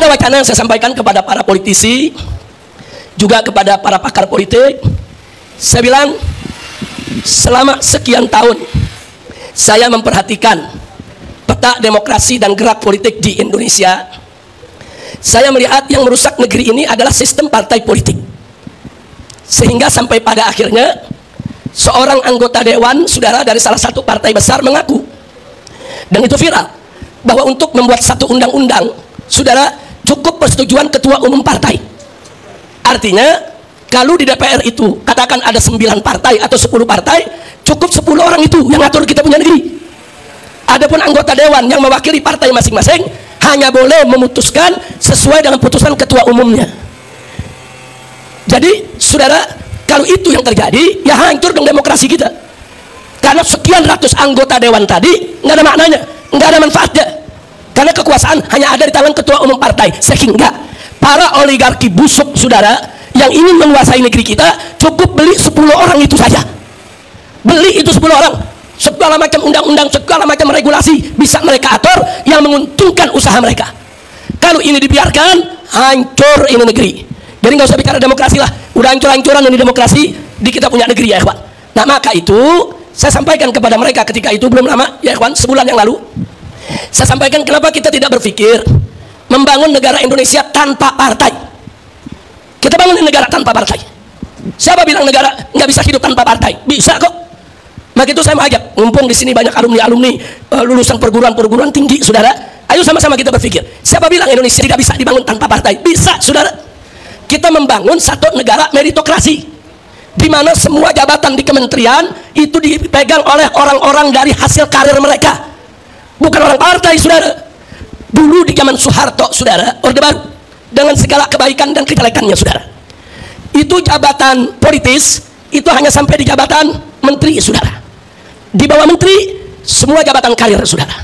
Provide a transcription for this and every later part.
Ada wacana yang saya sampaikan kepada para politisi, juga kepada para pakar politik. Saya bilang, selama sekian tahun saya memperhatikan peta demokrasi dan gerak politik di Indonesia. Saya melihat yang merusak negeri ini adalah sistem partai politik. Sehingga sampai pada akhirnya seorang anggota dewan, saudara, dari salah satu partai besar mengaku, dan itu viral, bahwa untuk membuat satu undang-undang, saudara, cukup persetujuan ketua umum partai. Artinya kalau di DPR itu katakan ada 9 partai atau 10 partai, cukup 10 orang itu yang ngatur kita punya negeri. Adapun anggota dewan yang mewakili partai masing-masing hanya boleh memutuskan sesuai dengan putusan ketua umumnya. Jadi saudara, kalau itu yang terjadi, ya hancur dong demokrasi kita. Karena sekian ratus anggota dewan tadi nggak ada maknanya, nggak ada manfaatnya. Karena kekuasaan hanya ada di tangan ketua umum partai. Sehingga para oligarki busuk, saudara, yang ingin menguasai negeri kita, cukup beli 10 orang itu saja. Beli itu 10 orang, segala macam undang-undang, segala macam regulasi bisa mereka atur yang menguntungkan usaha mereka. Kalau ini dibiarkan, hancur ini negeri. Jadi nggak usah bicara demokrasi lah, udah hancur-hancuran ini demokrasi di kita punya negeri, ya ikhwan. Nah, maka itu saya sampaikan kepada mereka ketika itu, belum lama ya ikhwan, sebulan yang lalu, saya sampaikan kenapa kita tidak berpikir membangun negara Indonesia tanpa partai. Kita bangun negara tanpa partai. Siapa bilang negara nggak bisa hidup tanpa partai? Bisa kok. Maka itu saya mau ajak, mumpung di sini banyak alumni-alumni lulusan perguruan tinggi, saudara. Ayo sama-sama kita berpikir. Siapa bilang Indonesia tidak bisa dibangun tanpa partai? Bisa, saudara. Kita membangun satu negara meritokrasi, di mana semua jabatan di kementerian itu dipegang oleh orang-orang dari hasil karir mereka, bukan orang partai, saudara. Dulu di zaman Soeharto, saudara, Orde Baru, dengan segala kebaikan dan kejelekannya, saudara, itu jabatan politis itu hanya sampai di jabatan menteri, saudara. Di bawah menteri semua jabatan karir, saudara.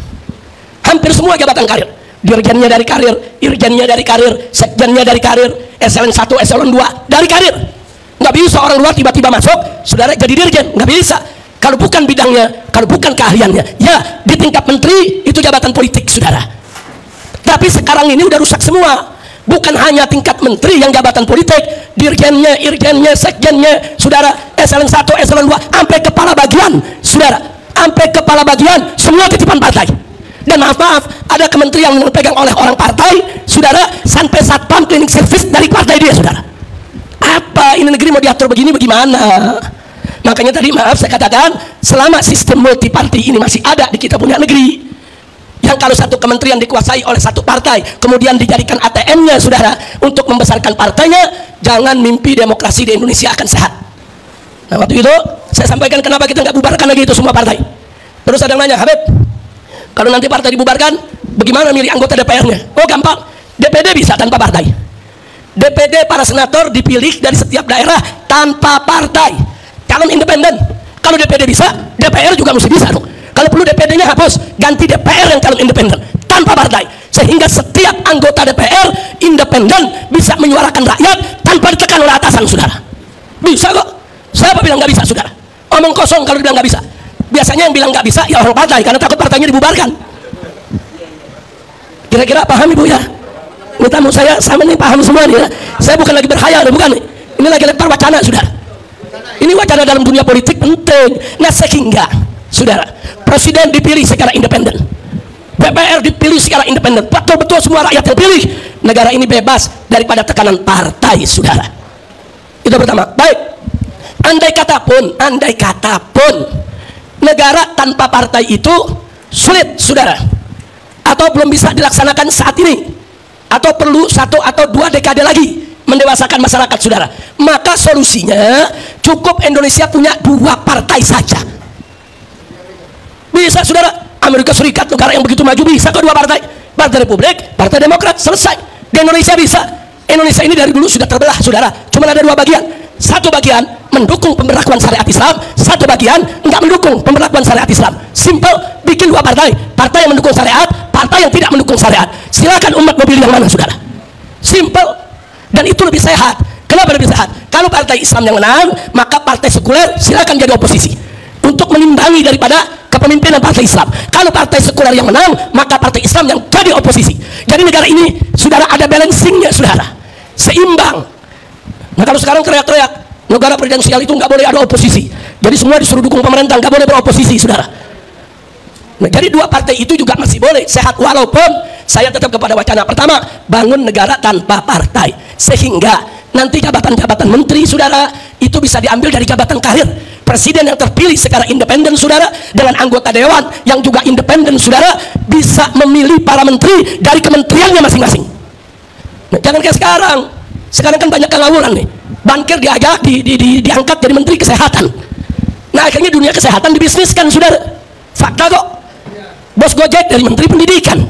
Hampir semua jabatan karir. Dirjennya dari karir, irjennya dari karir, sekjennya dari karir, eselon 1, eselon 2 dari karir. Nggak bisa orang luar tiba-tiba masuk, saudara, jadi dirjen, nggak bisa. Kalau bukan bidangnya, kalau bukan keahliannya, ya di tingkat menteri itu jabatan politik, saudara. Tapi sekarang ini udah rusak semua. Bukan hanya tingkat menteri yang jabatan politik, dirjennya, irjennya, sekjennya, saudara, eselon 1, eselon 2, sampai kepala bagian, saudara, sampai kepala bagian, semua titipan partai. Dan maaf, ada kementerian yang dipegang oleh orang partai, saudara, sampai satpam cleaning service dari partai dia, saudara. Apa ini negeri mau diatur begini, bagaimana? Makanya tadi maaf saya katakan, selama sistem multiparti ini masih ada di kita punya negeri, yang kalau satu kementerian dikuasai oleh satu partai, kemudian dijadikan ATM-nya, saudara, untuk membesarkan partainya, jangan mimpi demokrasi di Indonesia akan sehat. Nah, waktu itu saya sampaikan kenapa kita nggak bubarkan lagi itu semua partai. Terus ada yang nanya, Habib, kalau nanti partai dibubarkan, bagaimana milih anggota DPR-nya? Oh, gampang, DPD bisa tanpa partai. DPD para senator dipilih dari setiap daerah tanpa partai, calon independen. Kalau DPD bisa, DPR juga mesti bisa dong. Kalau perlu DPD-nya hapus, ganti DPR yang calon independen tanpa partai, sehingga setiap anggota DPR independen bisa menyuarakan rakyat tanpa ditekan oleh atasan, saudara. Bisa kok. Siapa bilang nggak bisa, saudara? Omong kosong kalau bilang nggak bisa. Biasanya yang bilang nggak bisa ya orang partai, karena takut partainya dibubarkan. Kira-kira paham ibu ya? Ini tamu saya sama nih, paham semua nih ya. Saya bukan lagi berkhayal, bukan nih. Ini lagi lempar wacana, saudara. Ini wacana dalam dunia politik penting. Nah, sehingga, saudara, presiden dipilih secara independen, DPR dipilih secara independen, betul-betul semua rakyat yang pilih. Negara ini bebas daripada tekanan partai, saudara. Itu pertama. Baik, andai kata pun negara tanpa partai itu sulit, saudara, atau belum bisa dilaksanakan saat ini, atau perlu 1 atau 2 dekade lagi mendewasakan masyarakat, saudara, maka solusinya cukup Indonesia punya 2 partai saja. Bisa, saudara. Amerika Serikat, negara yang begitu maju, bisa ke 2 partai, Partai Republik, Partai Demokrat, selesai. Di Indonesia bisa. Indonesia ini dari dulu sudah terbelah, saudara. Cuma ada 2 bagian. Satu bagian mendukung pemberlakuan syariat Islam, satu bagian enggak mendukung pemberlakuan syariat Islam. Simple, bikin 2 partai, partai yang mendukung syariat, partai yang tidak mendukung syariat. Silakan umat mau pilih yang mana, saudara. Simple. Dan itu lebih sehat. Kenapa lebih sehat? Kalau partai Islam yang menang, maka partai sekuler silakan jadi oposisi untuk menimbangi daripada kepemimpinan partai Islam. Kalau partai sekuler yang menang, maka partai Islam yang jadi oposisi. Jadi negara ini, saudara, ada sekarang teriak-teriak negara presidensial itu nggak boleh ada oposisi, jadi semua disuruh dukung pemerintah, nggak boleh beroposisi, saudara. Nah, jadi dua partai itu juga masih boleh sehat, walaupun saya tetap kepada wacana pertama, bangun negara tanpa partai, sehingga nanti jabatan-jabatan menteri, saudara, itu bisa diambil dari jabatan karir. Presiden yang terpilih secara independen, saudara, dengan anggota dewan yang juga independen, saudara, bisa memilih para menteri dari kementeriannya masing-masing. Nah, jangan kayak sekarang. Sekarang kan banyak kelawuran nih, bankir diangkat jadi menteri kesehatan. Nah, akhirnya dunia kesehatan dibisniskan, saudara. Fakta kok. Bos Gojek dari menteri pendidikan.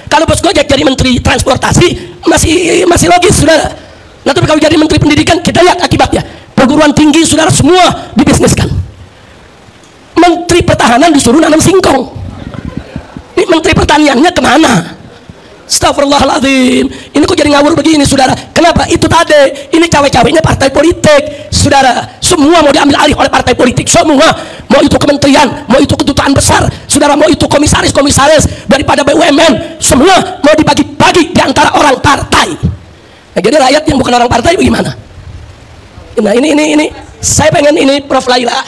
Kalau bos Gojek jadi menteri transportasi masih logis, saudara. Nah, tapi kalau jadi menteri pendidikan, kita lihat akibatnya. Perguruan tinggi, saudara, semua dibisniskan. Menteri pertahanan disuruh nanam singkong. Ini menteri pertaniannya kemana? Astagfirullahaladzim. Ini kok jadi ngawur begini, saudara? Kenapa? Itu tadi, ini cawe-cawenya partai politik, saudara. Semua mau diambil alih oleh partai politik, semua. Mau itu kementerian, mau itu kedutaan besar, saudara, mau itu komisaris-komisaris daripada BUMN, semua mau dibagi-bagi di antara orang partai. Nah, jadi rakyat yang bukan orang partai bagaimana? Nah, ini saya pengen ini, Prof. Laila,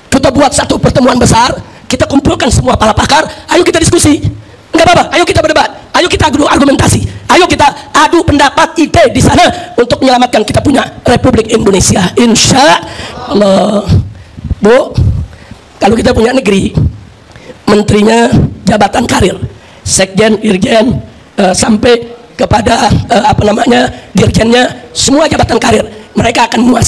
kita buat satu pertemuan besar, kita kumpulkan semua para pakar, ayo kita diskusi. Enggak apa-apa, ayo kita berdebat, ayo kita adu argumentasi, ayo kita adu pendapat, ide di sana untuk menyelamatkan kita punya Republik Indonesia, insya Allah. Bu, kalau kita punya negeri, menterinya jabatan karir, sekjen, dirjen, sampai kepada dirjennya, semua jabatan karir, mereka akan menguasai